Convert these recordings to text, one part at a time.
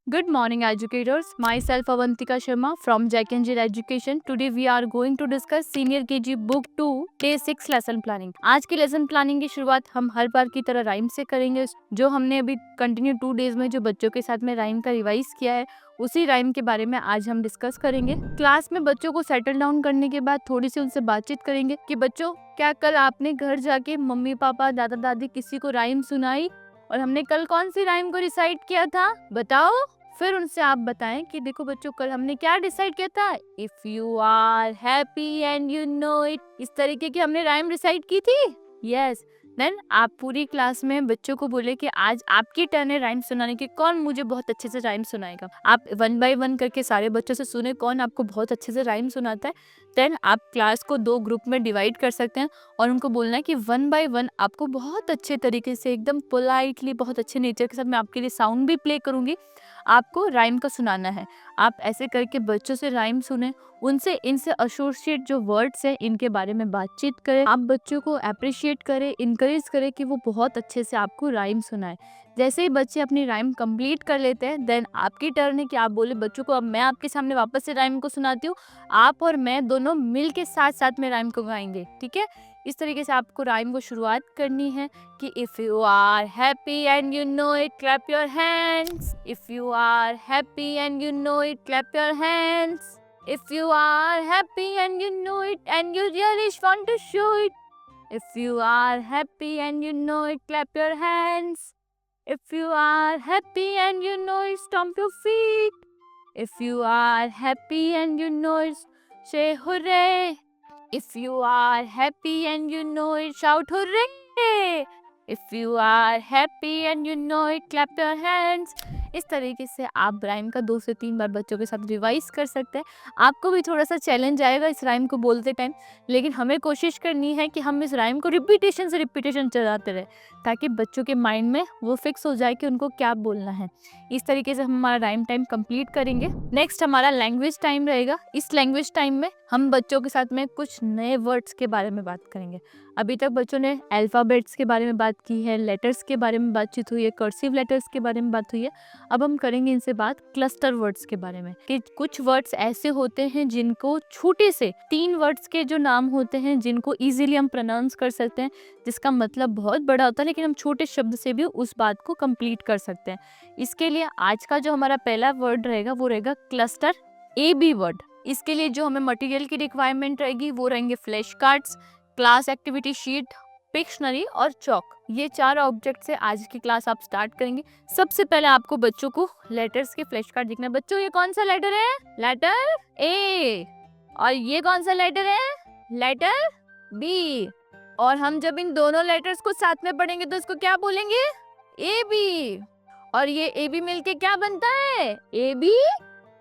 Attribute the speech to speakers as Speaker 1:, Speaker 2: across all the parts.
Speaker 1: Good morning, educators. Myself Avantika Sharma from Jack and Jill Education. Today we are going to discuss Senior KG Book 2 Day 6 Lesson Planning. आज की lesson planning की शुरुआत हम हर बार की तरह rhyme से करेंगे। जो हमने अभी कंटिन्यू 2 डेज में जो बच्चों के साथ में राइम का रिवाइज किया है, उसी राइम के बारे में आज हम डिस्कस करेंगे। क्लास में बच्चों को सेटल डाउन करने के बाद थोड़ी सी उनसे बातचीत करेंगे कि बच्चों, क्या कल आपने घर जाके मम्मी पापा दादा दादी किसी को राइम सुनाई और हमने कल कौन सी राइम को रिसाइट किया था, बताओ। फिर उनसे आप बताएं कि देखो बच्चों, कल हमने क्या डिसाइड किया था, if you are happy and you know it, इस तरीके की हमने राइम रिसाइट की थी। यस, देन आप पूरी क्लास में बच्चों को बोले कि आज आपकी टर्न है राइम सुनाने की, कौन मुझे बहुत अच्छे से राइम सुनाएगा। आप 1 बाय 1 करके सारे बच्चों से सुने कौन आपको बहुत अच्छे से राइम सुनाता है। देन आप क्लास को 2 ग्रुप में डिवाइड कर सकते हैं और उनको बोलना है कि 1 बाय 1 आपको बहुत अच्छे तरीके से, एकदम पोलाइटली, बहुत अच्छे नेचर के साथ मैं आपके लिए साउंड भी प्ले करूंगी, आपको राइम का सुनाना है। आप ऐसे करके बच्चों से राइम सुने, उनसे इनसे एसोसिएट जो वर्ड्स हैं इनके बारे में बातचीत करें। आप बच्चों को अप्रिशिएट करें, इनकरेज करें कि वो बहुत अच्छे से आपको राइम सुनाए। जैसे ही बच्चे अपनी राइम कंप्लीट कर लेते हैं, देन आपकी टर्न है कि आप बोले बच्चों को अब मैं आपके सामने वापस से राइम को सुनाती हूँ, आप और मैं दोनों मिल के साथ साथ में राइम को गाएंगे। ठीक है, इस तरीके से आपको राइम को शुरुआत करनी है कि if you are happy and you know it clap your hands, if you are happy and you know it clap your hands, if you are happy and you know it and you really want to show it, if you are happy and you know it clap your hands, if you are happy and you know it stomp your feet, if you are happy and you know it से hurray, if you are happy and you know it shout hooray, if you are happy and you know it clap your hands। इस तरीके से आप rhyme का 2 से 3 बार बच्चों के साथ रिवाइज कर सकते हैं। आपको भी थोड़ा सा चैलेंज आएगा इस राइम को बोलते टाइम, लेकिन हमें कोशिश करनी है कि हम इस राइम को रिपीटेशन से रिपीटेशन चलाते रहे ताकि बच्चों के माइंड में वो फिक्स हो जाए कि उनको क्या बोलना है। इस तरीके से हम हमारा राइम टाइम कंप्लीट करेंगे। नेक्स्ट हमारा लैंग्वेज टाइम रहेगा। इस लैंग्वेज टाइम में हम बच्चों के साथ में कुछ नए वर्ड्स के बारे में बात करेंगे। अभी तक बच्चों ने अल्फ़ाबेट्स के बारे में बात की है, लेटर्स के बारे में बातचीत हुई है, कर्सिव लेटर्स के बारे में बात हुई है। अब हम करेंगे इनसे बात क्लस्टर वर्ड्स के बारे में कि कुछ वर्ड्स ऐसे होते हैं जिनको छोटे से 3 वर्ड्स के जो नाम होते हैं जिनको इजीली हम प्रोनाउंस कर सकते हैं, जिसका मतलब बहुत बड़ा होता है लेकिन हम छोटे शब्द से भी उस बात को कंप्लीट कर सकते हैं। इसके लिए आज का जो हमारा पहला वर्ड रहेगा वो रहेगा क्लस्टर AB वर्ड। इसके लिए जो हमें मटेरियल की रिक्वायरमेंट रहेगी वो रहेंगे flash cards, class activity sheet, Pictionary और चौक। ये 4 ऑब्जेक्ट से आज की क्लास आप स्टार्ट करेंगे। सबसे पहले आपको बच्चों को लेटर्स के फ्लैश कार्ड दिखना है। बच्चों, ये कौन सा लेटर है? Letter A। और ये कौन सा लेटर है? Letter B। और हम जब इन दोनों लेटर्स को साथ में पढ़ेंगे तो इसको क्या बोलेंगे? AB। और ये AB मिलके क्या बनता है? AB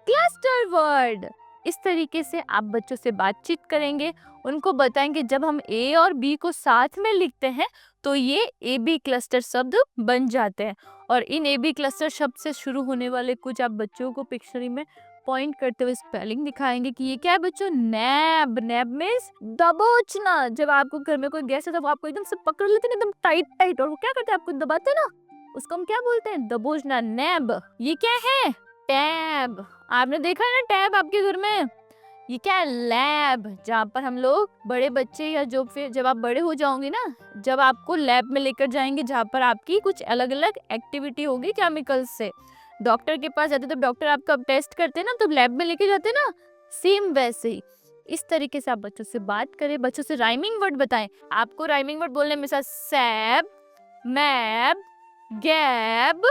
Speaker 1: cluster word. इस तरीके से आप बच्चों से बातचीत करेंगे, उनको बताएंगे जब हम A और B को साथ में लिखते हैं तो ये AB क्लस्टर शब्द बन जाते हैं। और इन AB क्लस्टर शब्द से शुरू होने वाले कुछ आप बच्चों को पिक्चरी में पॉइंट करते हुए स्पेलिंग दिखाएंगे कि ये क्या है बच्चों? नैब। नैब मीन्स दबोचना। जब आपको घर में कोई गेस्ट है तो वो आपको एकदम से पकड़ लेते हैं, एकदम टाइट टाइट, और वो क्या करते हैं? आपको दबाते हैं ना, उसको हम क्या बोलते हैं? दबोचना, नैब। ये क्या है? टैब। आपने देखा है ना टैब आपके घर में? ये क्या है? लैब, जहाँ पर हम लोग बड़े बच्चे या जो फिर जब आप बड़े हो जाओगे ना, जब आपको लैब में लेकर जाएंगे जहाँ पर आपकी कुछ अलग अलग एक्टिविटी होगी केमिकल्स से। डॉक्टर के पास जाते तो डॉक्टर आपका टेस्ट करते ना, तो लैब में लेके जाते ना, सेम वैसे ही। इस तरीके से आप बच्चों से बात करें, बच्चों से राइमिंग वर्ड बताएं। आपको राइमिंग वर्ड बोलने में सैब, मैब, गैब,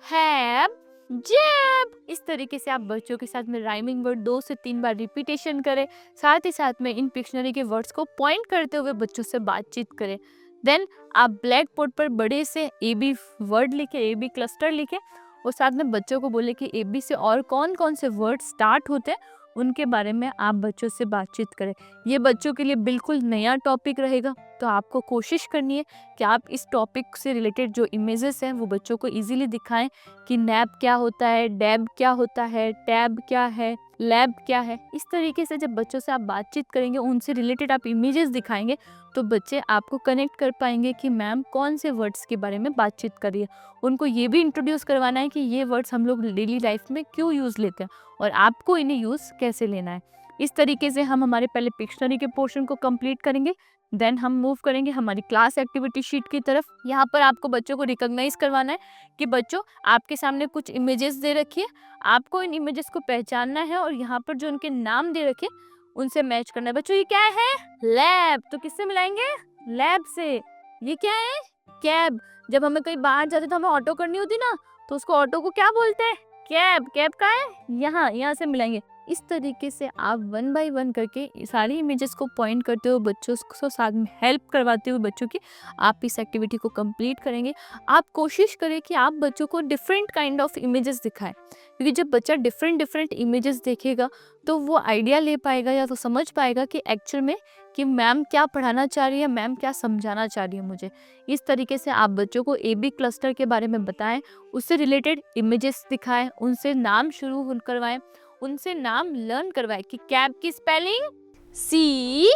Speaker 1: हैब, जैब। इस तरीके से आप बच्चों के साथ में राइमिंग वर्ड 2 से 3 बार रिपीटेशन करें। साथ ही साथ में इन पिक्शनरी के वर्ड्स को पॉइंट करते हुए बच्चों से बातचीत करें। देन आप ब्लैक बोर्ड पर बड़े से AB वर्ड लिखे, AB क्लस्टर लिखे, और साथ में बच्चों को बोले कि AB से और कौन कौन से वर्ड स्टार्ट होते हैं उनके बारे में आप बच्चों से बातचीत करें। ये बच्चों के लिए बिल्कुल नया टॉपिक रहेगा। तो आपको कोशिश करनी है कि आप इस टॉपिक से रिलेटेड जो इमेजेस हैं वो बच्चों को इजीली दिखाएं कि नैप क्या होता है, डैब क्या होता है, टैब क्या है, लैब क्या है। इस तरीके से जब बच्चों से आप बातचीत करेंगे, उनसे रिलेटेड आप इमेजेस दिखाएंगे, तो बच्चे आपको कनेक्ट कर पाएंगे कि मैम कौन से वर्ड्स के बारे में बातचीत कर रही है। उनको ये भी इंट्रोड्यूस करवाना है कि ये वर्ड्स हम लोग डेली लाइफ में क्यों यूज़ लेते हैं और आपको इन्हें यूज़ कैसे लेना है। इस तरीके से हम हमारे पहले पिक्शनरी के पोर्शन को कंप्लीट करेंगे, देन हम मूव करेंगे हमारी क्लास एक्टिविटी शीट की तरफ। यहाँ पर आपको बच्चों को रिकॉग्नाइज करवाना है कि बच्चों आपके सामने कुछ इमेजेस दे रखी है, आपको इन इमेजेस को पहचानना है और यहाँ पर जो उनके नाम दे रखे उनसे मैच करना है। बच्चों ये क्या है? लैब। तो किससे मिलाएंगे? लैब से। ये क्या है? कैब। जब हमें कहीं बाहर जाते तो हमें ऑटो करनी होती ना, तो उसको ऑटो को क्या बोलते हैं? कैब। कैब का है यहाँ से मिलाएंगे। इस तरीके से आप 1 बाय 1 करके सारी इमेजेस को पॉइंट करते हुए बच्चों को साथ में हेल्प करवाते हुए बच्चों की आप इस एक्टिविटी को कंप्लीट करेंगे। आप कोशिश करें कि आप बच्चों को डिफरेंट काइंड ऑफ इमेजेस दिखाएं, क्योंकि जब बच्चा डिफरेंट इमेजेस देखेगा तो वो आइडिया ले पाएगा या तो समझ पाएगा कि एक्चुअल में कि मैम क्या पढ़ाना चाह रही है, मैम क्या समझाना चाह रही है मुझे। इस तरीके से आप बच्चों को AB क्लस्टर के बारे में बताएं, उससे रिलेटेड इमेजेस दिखाएं, उनसे नाम शुरू करवाएं, उनसे नाम लर्न करवाएं कि कैब की स्पेलिंग CAB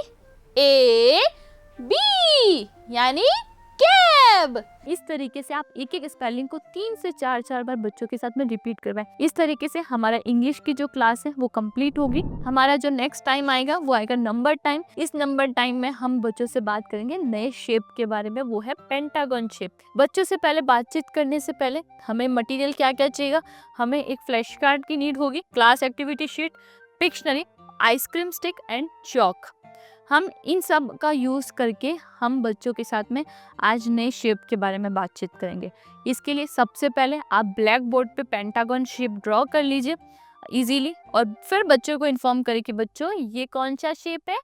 Speaker 1: यानी कैब। इस तरीके से आप एक एक स्पेलिंग को 3 से 4 बार बच्चों के साथ में रिपीट करवाएं। इस तरीके से हमारा इंग्लिश की जो क्लास है वो कंप्लीट होगी। हमारा जो नेक्स्ट टाइम आएगा वो आएगा नंबर टाइम। इस नंबर टाइम में हम बच्चों से बात करेंगे नए शेप के बारे में, वो है पेंटागन शेप। बच्चों से पहले बातचीत करने से पहले हमें मटेरियल क्या क्या चाहिए? हमें एक फ्लैश कार्ड की नीड होगी, class activity sheet, Pictionary, ice cream stick and chalk. हम इन सब का यूज़ करके हम बच्चों के साथ में आज नए शेप के बारे में बातचीत करेंगे। इसके लिए सबसे पहले आप ब्लैक बोर्ड पे पेंटागन शेप ड्रॉ कर लीजिए इजीली, और फिर बच्चों को इन्फॉर्म करें कि बच्चों ये कौन सा शेप है?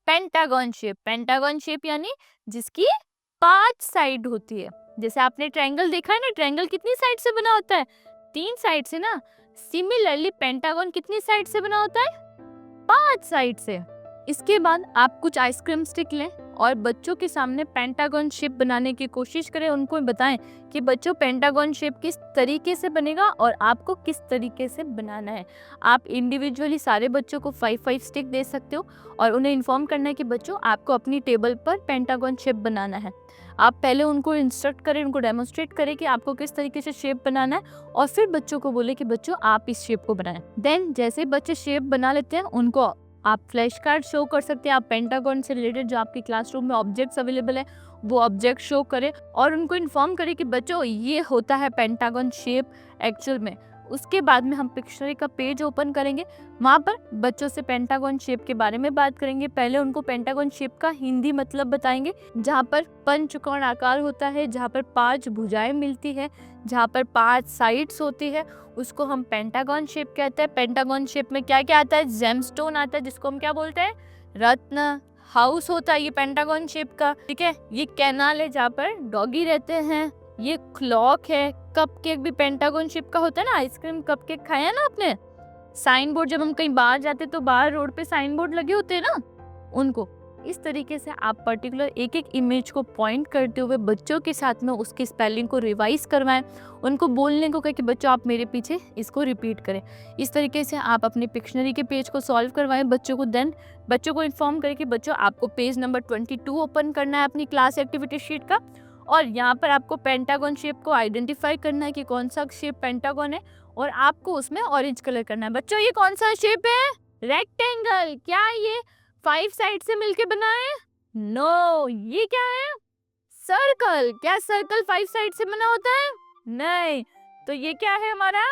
Speaker 1: Pentagon shape. पेंटागन शेप यानी जिसकी 5 साइड होती है। जैसे आपने ट्रायंगल देखा है ना, ट्रायंगल कितनी साइड से बना होता है? 3 साइड से ना। सिमिलरली पेंटागन कितनी साइड से बना होता है? 5 साइड से। इसके बाद आप कुछ आइसक्रीम स्टिक लें और बच्चों के सामने पेंटागन शेप बनाने की कोशिश करें। उनको बताएं कि बच्चों पेंटागन शेप किस तरीके से बनेगा और आपको किस तरीके से बनाना है। आप इंडिविजुअली सारे बच्चों को 5 स्टिक दे सकते हो और उन्हें इन्फॉर्म करना है कि बच्चों आपको अपनी टेबल पर पेंटागन शेप बनाना है। आप पहले उनको इंस्ट्रक्ट करें, उनको डेमोन्स्ट्रेट करें कि आपको किस तरीके से शेप बनाना है और फिर बच्चों को बोले कि बच्चों आप इस शेप को बनाएं। देन जैसे बच्चे शेप बना लेते हैं उनको आप फ्लैश कार्ड शो कर सकते हैं। आप पेंटागन से रिलेटेड जो आपकी क्लासरूम में ऑब्जेक्ट्स अवेलेबल है वो ऑब्जेक्ट शो करें और उनको इन्फॉर्म करें कि बच्चों ये होता है पेंटागन शेप एक्चुअल में। उसके बाद में हम पिक्शनरी का पेज ओपन करेंगे, वहाँ पर बच्चों से पेंटागन शेप के बारे में बात करेंगे। पहले उनको पेंटागन शेप का हिंदी मतलब बताएंगे, जहाँ पर पंचकोण आकार होता है, जहाँ पर 5 भुजाएं मिलती है, जहाँ पर 5 साइड्स होती है, उसको हम पेंटागन शेप कहते हैं। पेंटागन शेप में क्या क्या आता है? जेमस्टोन आता है जिसको हम क्या बोलते हैं? रत्न। हाउस होता है ये पेंटागन शेप का, ठीक है। ये कैनाल है जहाँ पर डॉगी रहते हैं। ये क्लॉक है। कपकेक भी पेंटागन शेप का होता है ना, आइसक्रीम कपकेक खाया ना आपने। साइन बोर्ड, जब हम कहीं बाहर जाते तो बाहर रोड पे साइन बोर्ड लगे होते हैं ना, उनको। इस तरीके से आप पर्टिकुलर एक एक इमेज को पॉइंट करते हुए बच्चों के साथ में उसकी स्पेलिंग को रिवाइज करवाएं, उनको बोलने को कहें कि बच्चों आप मेरे पीछे इसको रिपीट करें। इस तरीके से आप अपने पिक्शनरी के पेज को सॉल्व करवाएं बच्चों को। देन बच्चों को इन्फॉर्म करें कि बच्चों आपको पेज नंबर 22 ओपन करना है अपनी क्लास एक्टिविटी शीट का, और यहाँ पर आपको पेंटागन शेप को आइडेंटिफाई करना है कि कौन सा शेप पेंटागन है और आपको उसमें ऑरेंज कलर करना है। बच्चों ये कौन सा शेप है? रेक्टेंगल। क्या ये 5 साइड से मिलके बना है? नो। ये क्या है? सर्कल। क्या सर्कल 5 साइड से बना होता है? नहीं। तो ये क्या है? हमारा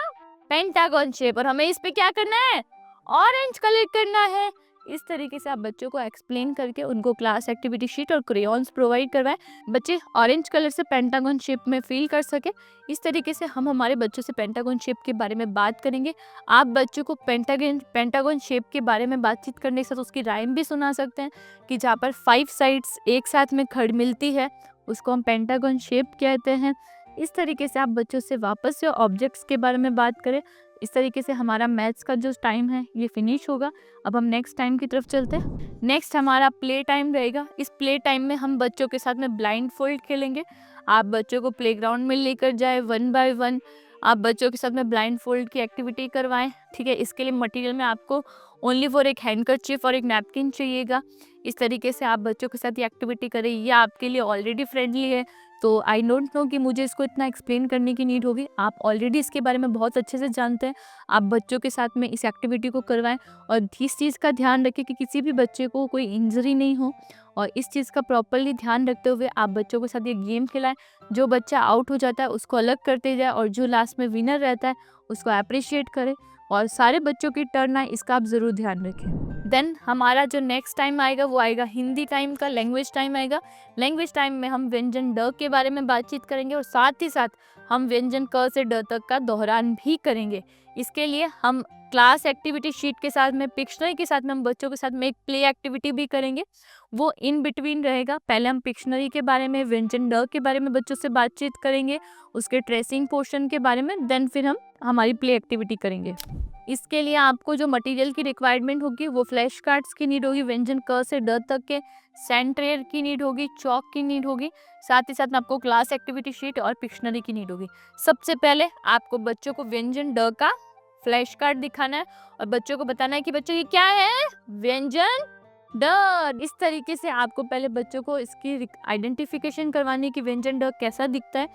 Speaker 1: पेंटागन शेप, और हमें इस पे क्या करना है? ऑरेंज कलर करना है। इस तरीके से आप बच्चों को एक्सप्लेन करके उनको क्लास एक्टिविटी शीट और क्रेयॉन्स प्रोवाइड करवाएं, बच्चे ऑरेंज कलर से पेंटागन शेप में फील कर सके। इस तरीके से हम हमारे बच्चों से पेंटागन शेप के बारे में बात करेंगे। आप बच्चों को पेंटागन शेप के बारे में बातचीत करने के साथ उसकी राइम भी सुना सकते हैं कि जहाँ पर 5 साइड्स एक साथ में खड़ मिलती है उसको हम पेंटागन शेप कहते हैं। इस तरीके से आप बच्चों से वापस से ऑब्जेक्ट्स के बारे में बात करें, इस तरीके से हमारा मैथ्स का जो टाइम है ये फिनिश होगा। अब हम नेक्स्ट टाइम की तरफ चलते हैं। नेक्स्ट हमारा प्ले टाइम रहेगा। इस प्ले टाइम में हम बच्चों के साथ में ब्लाइंड फोल्ड खेलेंगे। आप बच्चों को प्लेग्राउंड में लेकर जाए, 1 बाय 1 आप बच्चों के साथ में ब्लाइंड फोल्ड की एक्टिविटी करवाएं। ठीक है, इसके लिए मटेरियल में आपको ओनली फॉर एक हैंडकरचीफ और एक नैपकिन चाहिएगा। इस तरीके से आप बच्चों के साथ ये एक्टिविटी करें। ये आपके लिए ऑलरेडी फ्रेंडली है, तो आई डोंट नो कि मुझे इसको इतना एक्सप्लेन करने की नीड होगी। आप ऑलरेडी इसके बारे में बहुत अच्छे से जानते हैं। आप बच्चों के साथ में इस एक्टिविटी को करवाएं और इस चीज़ का ध्यान रखें कि किसी भी बच्चे को कोई इंजरी नहीं हो, और इस चीज़ का प्रॉपरली ध्यान रखते हुए आप बच्चों के साथ ये गेम खिलाएं। जो बच्चा आउट हो जाता है उसको अलग करते जाए, और जो लास्ट में विनर रहता है उसको अप्रिशिएट करें, और सारे बच्चों की टर्न आए इसका आप ज़रूर ध्यान रखें। देन हमारा जो नेक्स्ट टाइम आएगा वो आएगा हिंदी टाइम का, लैंग्वेज टाइम आएगा। लैंग्वेज टाइम में हम व्यंजन ड के बारे में बातचीत करेंगे, और साथ ही साथ हम व्यंजन क से ड तक का दोहरान भी करेंगे। इसके लिए हम क्लास एक्टिविटी शीट के साथ में, पिक्शनरी के साथ में हम बच्चों के साथ में एक प्ले एक्टिविटी भी करेंगे, वो इन बिटवीन रहेगा। पहले हम पिक्शनरी के बारे में, व्यंजन ड के बारे में बच्चों से बातचीत करेंगे, उसके ट्रेसिंग पोर्शन के बारे में, देन फिर हम हमारी प्ले एक्टिविटी करेंगे। इसके लिए आपको जो मटेरियल की रिक्वायरमेंट होगी वो फ्लैश कार्ड्स की नीड होगी, व्यंजन क से ड तक के, सेंट्रेयर की नीड होगी, चौक की नीड होगी, साथ ही साथ में आपको क्लास एक्टिविटी शीट और पिक्शनरी की नीड होगी। सबसे पहले आपको बच्चों को व्यंजन ड का फ्लैश कार्ड दिखाना है और बच्चों को बताना है कि बच्चों ये क्या है, व्यंजन ड। इस तरीके से आपको पहले बच्चों को इसकी आइडेंटिफिकेशन करवानी कि व्यंजन ड कैसा दिखता है।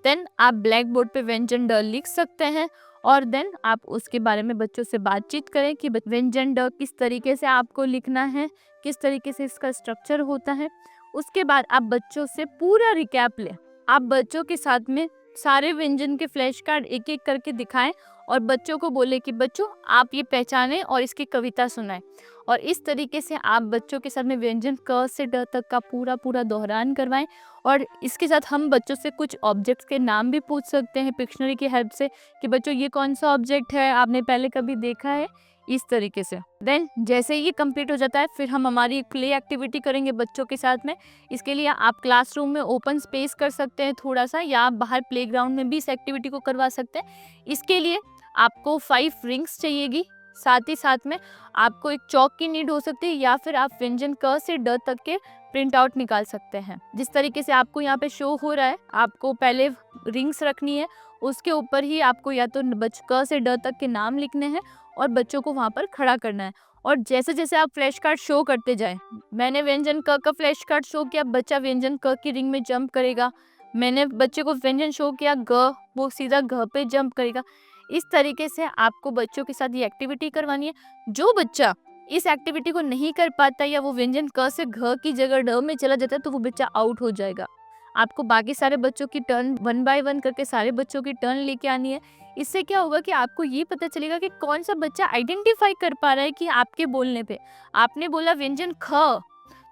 Speaker 1: देन आप ब्लैक बोर्ड पे व्यंजन ड लिख सकते हैं, और देन आप उसके बारे में बच्चों से बातचीत करें कि व्यंजन ड किस तरीके से आपको लिखना है, किस तरीके से इसका स्ट्रक्चर होता है। उसके बाद आप बच्चों से पूरा रिकैप लें। आप बच्चों के साथ में सारे व्यंजन के फ्लैश कार्ड एक एक करके दिखाएं और बच्चों को बोले कि बच्चों आप ये पहचानें और इसकी कविता सुनाएं। और इस तरीके से आप बच्चों के साथ में व्यंजन क से ड तक का पूरा दोहरान करवाएं। और इसके साथ हम बच्चों से कुछ ऑब्जेक्ट्स के नाम भी पूछ सकते हैं पिक्शनरी की हेल्प से कि बच्चों ये कौन सा ऑब्जेक्ट है, आपने पहले कभी देखा है, इस तरीके से। देन जैसे ये कंप्लीट हो जाता है फिर हम हमारी प्ले एक्टिविटी करेंगे बच्चों के साथ में। इसके लिए आप क्लासरूम में ओपन स्पेस कर सकते हैं थोड़ा सा, या आप बाहर प्लेग्राउंड में भी इस एक्टिविटी को करवा सकते हैं। इसके लिए आपको 5 रिंग्स चाहिएगी, साथ ही साथ में आपको एक चौक की नीड हो सकती है, या फिर आप व्यंजन क से ड तक के प्रिंट आउट निकाल सकते हैं। जिस तरीके से आपको यहाँ पे शो हो रहा है, आपको पहले रिंग्स रखनी है, उसके ऊपर ही आपको या तो क से ड तक के नाम लिखने हैं और बच्चों को वहाँ पर खड़ा करना है। और जैसे जैसे आप फ्लैश कार्ड शो करते जाएं, मैंने व्यंजन क का फ्लैश कार्ड शो किया, बच्चा व्यंजन क की रिंग में जंप करेगा। मैंने बच्चे को व्यंजन शो किया ग, वो सीधा घ पे जंप करेगा। इस तरीके से आपको बच्चों के साथ ये एक्टिविटी करवानी है। जो बच्चा इस एक्टिविटी को नहीं कर पाता या वो व्यंजन क से घ की जगह ड में चला जाता है तो वो बच्चा आउट हो जाएगा। आपको बाकी सारे बच्चों की टर्न 1 बाय 1 करके सारे बच्चों की टर्न लेके आनी है। इससे क्या होगा कि आपको ये पता चलेगा कि कौन सा बच्चा आइडेंटिफाई कर पा रहा है कि आपके बोलने पे आपने बोला व्यंजन ख,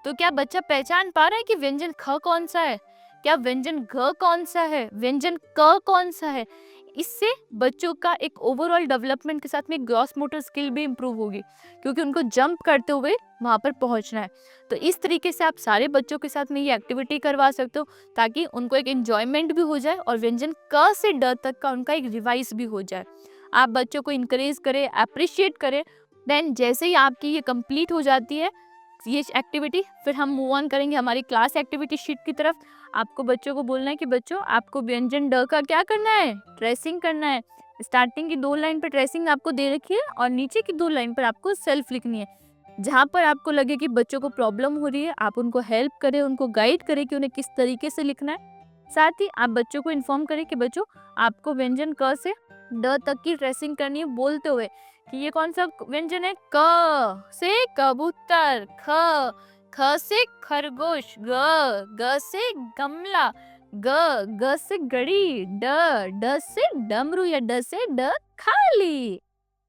Speaker 1: तो क्या बच्चा पहचान पा रहा है कि व्यंजन ख कौन सा है, क्या व्यंजन घ कौन सा है, व्यंजन क कौन सा है। इससे बच्चों का एक ओवरऑल डेवलपमेंट के साथ में ग्रॉस मोटर स्किल भी इम्प्रूव होगी, क्योंकि उनको जंप करते हुए वहाँ पर पहुँचना है। तो इस तरीके से आप सारे बच्चों के साथ में ये एक्टिविटी करवा सकते हो ताकि उनको एक एंजॉयमेंट भी हो जाए और व्यंजन क से ड तक का उनका एक रिवाइज भी हो जाए। आप बच्चों को इंकरेज करें, अप्रिशिएट करें। देन जैसे ही आपकी ये कंप्लीट हो जाती है ये एक्टिविटी, फिर हम मूव ऑन करेंगे हमारी क्लास एक्टिविटी शीट की तरफ। आपको बच्चों को बोलना है कि बच्चों आपको व्यंजन ड का क्या करना है, ट्रेसिंग करना है। स्टार्टिंग की 2 लाइन पर ट्रेसिंग आपको दे रखी है और नीचे की 2 लाइन पर आपको सेल्फ लिखनी है। जहाँ पर आपको लगे कि बच्चों को प्रॉब्लम हो रही है आप उनको हेल्प करें, उनको गाइड करें कि उन्हें किस तरीके से लिखना है। साथ ही आप बच्चों को इन्फॉर्म करें कि बच्चों आपको व्यंजन क से ड तक की ट्रेसिंग करनी है, बोलते हुए कि ये कौन सा व्यंजन है, क से कबूतर, ख से खरगोश, ग से गमला, ग से घड़ी, ड से डमरू या ड से ड खाली।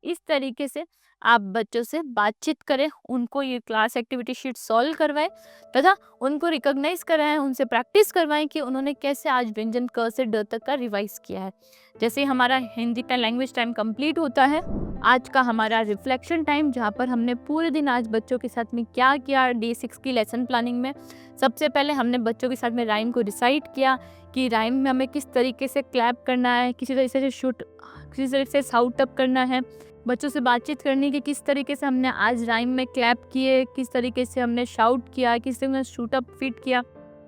Speaker 1: इस तरीके से आप बच्चों से बातचीत करें, उनको ये क्लास एक्टिविटी शीट सॉल्व करवाएं तथा उनको रिकॉग्नाइज कराएं, उनसे प्रैक्टिस करवाएं कि उन्होंने कैसे आज व्यंजन क से ड तक का रिवाइज किया है। जैसे हमारा हिंदी का लैंग्वेज टाइम कंप्लीट होता है, आज का हमारा रिफ्लेक्शन टाइम जहाँ पर हमने पूरे दिन आज बच्चों के साथ में क्या किया डे 6 की लेसन प्लानिंग में। सबसे पहले हमने बच्चों के साथ में राइम को रिसाइट किया कि राइम में हमें किस तरीके से क्लैप करना है, किसी तरीके से किस तरीके से साउट अप करना है, बच्चों से बातचीत करने की किस तरीके से हमने आज राइम में क्लैप किए, किस तरीके से हमने शाउट किया, किस तरीके से शूट अप फिट किया,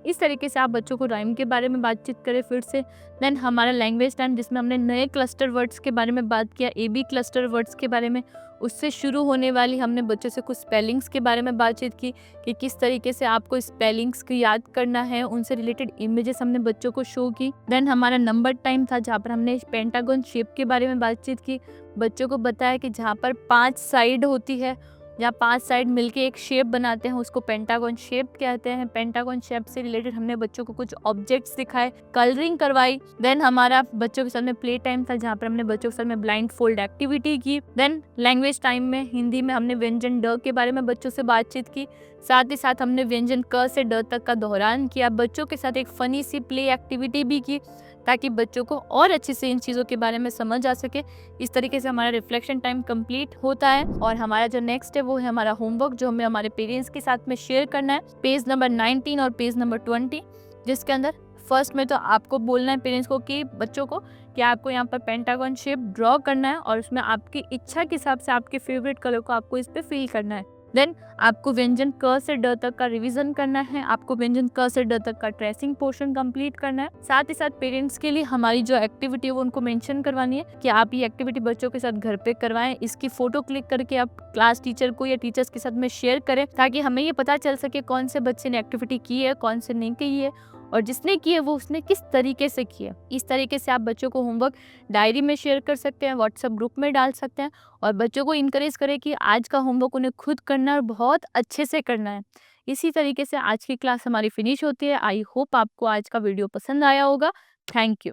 Speaker 1: इस तरीके से आप बच्चों को राइम के बारे में बातचीत करें फिर से। देन हमारा लैंग्वेज टाइम जिसमें हमने नए क्लस्टर वर्ड्स के बारे में बात किया, AB क्लस्टर वर्ड्स के बारे में, उससे शुरू होने वाली हमने बच्चों से कुछ स्पेलिंग्स के बारे में बातचीत की कि किस तरीके से आपको स्पेलिंग्स को याद करना है, उनसे रिलेटेड इमेजेस हमने बच्चों को शो की। देन हमारा नंबर टाइम था जहाँ पर हमने पेंटागन शेप के बारे में बातचीत की, बच्चों को बताया कि जहाँ पर 5 साइड होती है, जहाँ 5 साइड मिलके एक शेप बनाते हैं उसको पेंटागन शेप कहते हैं। पेंटागन शेप से रिलेटेड हमने बच्चों को कुछ ऑब्जेक्ट्स दिखाए, कलरिंग करवाई। देन हमारा बच्चों के साथ में प्ले टाइम था जहाँ पर हमने बच्चों के साथ में ब्लाइंड फोल्ड एक्टिविटी की। देन लैंग्वेज टाइम में हिंदी में हमने व्यंजन ड के बारे में बच्चों से बातचीत की, साथ ही साथ हमने व्यंजन क से ड तक का दोहरान किया। बच्चों के साथ एक फनी सी प्ले एक्टिविटी भी की ताकि बच्चों को और अच्छे से इन चीज़ों के बारे में समझ आ सके। इस तरीके से हमारा रिफ्लेक्शन टाइम कंप्लीट होता है और हमारा जो नेक्स्ट है वो है हमारा होमवर्क, जो हमें हमारे पेरेंट्स के साथ में शेयर करना है, पेज नंबर 19 और पेज नंबर 20, जिसके अंदर फर्स्ट में तो आपको बोलना है पेरेंट्स को कि बच्चों को कि आपको यहाँ पर पेंटागन शेप ड्रॉ करना है और उसमें आपकी इच्छा के हिसाब से आपके फेवरेट कलर को आपको इस पे फिल करना है। देन आपको व्यंजन क से ड तक का रिवीजन करना है, आपको व्यंजन क से ड तक का ट्रेसिंग पोर्शन कंप्लीट करना है। साथ ही साथ पेरेंट्स के लिए हमारी जो एक्टिविटी है वो उनको मेंशन करवानी है कि आप ये एक्टिविटी बच्चों के साथ घर पे करवाएं। इसकी फोटो क्लिक करके आप क्लास टीचर को या टीचर्स के साथ में शेयर करें ताकि हमें ये पता चल सके कौन से बच्चे ने एक्टिविटी की है, कौन से नहीं की है और जिसने की है वो उसने किस तरीके से की है। इस तरीके से आप बच्चों को होमवर्क डायरी में शेयर कर सकते हैं, व्हाट्सएप ग्रुप में डाल सकते हैं और बच्चों को इनकरेज करें कि आज का होमवर्क उन्हें खुद करना है और बहुत अच्छे से करना है। इसी तरीके से आज की क्लास हमारी फिनिश होती है। आई होप आपको आज का वीडियो पसंद आया होगा। Thank you.